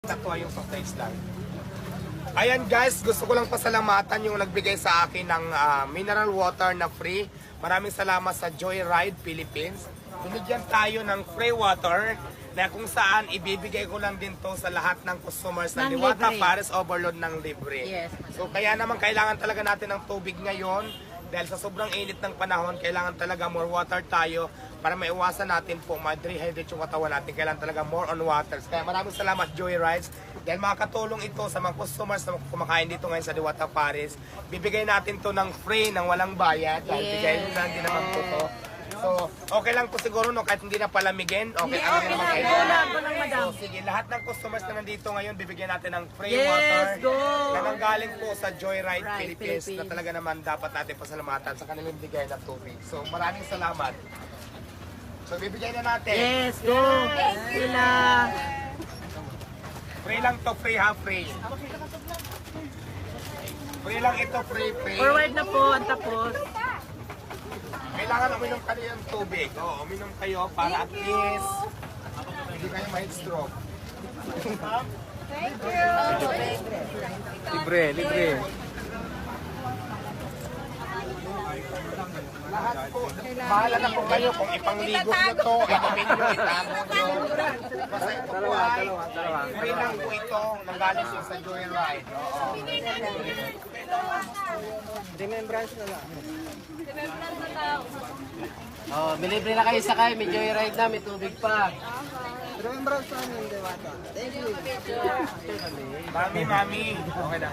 Natuwa yung soft drinks lang. Ayan guys, gusto ko lang pasalamatan yung nagbigay sa akin ng mineral water na free. Maraming salamat sa Joyride Philippines. Binigyan tayo ng free water na kung saan ibibigay ko lang din to sa lahat ng customers ng Diwata Paris Overload ng libre. Yes. So kaya naman kailangan talaga natin ng tubig ngayon dahil sa sobrang init ng panahon, kailangan talaga more water tayo para maiwasan natin po ma-dehydrate yung katawan natin. Kailangan talaga more on water. Kaya maraming salamat Joyrides dahil makakatulong ito sa mga customers na kumakain dito ngayon sa Diwata Paris. Bibigay natin to ng free, ng walang bayad dahil bigay nyo na din naman po to. So, okay lang po siguro no, kahit hindi na palamigin. Okay, okay naman kayo. So, sige, lahat ng customers na nandito ngayon, bibigyan natin ng free water na nanggaling po sa Joyride Philippines na talaga naman dapat natin pasalamatan sa kanilang bigay ng tubig. So, maraming salamat. So, bibigyan na natin. Yes, go! Sila! Free lang to, free ha, free. Free lang ito, free. Forward na po, ang tapos. Kailangan uminom kayo ng tubig. Oo, uminom kayo para at least hindi kayo ma-heat stroke. Thank you. Libre. Lahat po, bahala na po kayo kung ipangligo nyo to, inumin nyo, itago nyo. Basta ito po ay, free lang po ito, nanggaling siya sa Joyride. Remembrance na lang. Oh, bilibre na kayo sakay, may joyride na, may tubig pa. Remembrance na yung Diwata. Thank you. Mami. Okay na.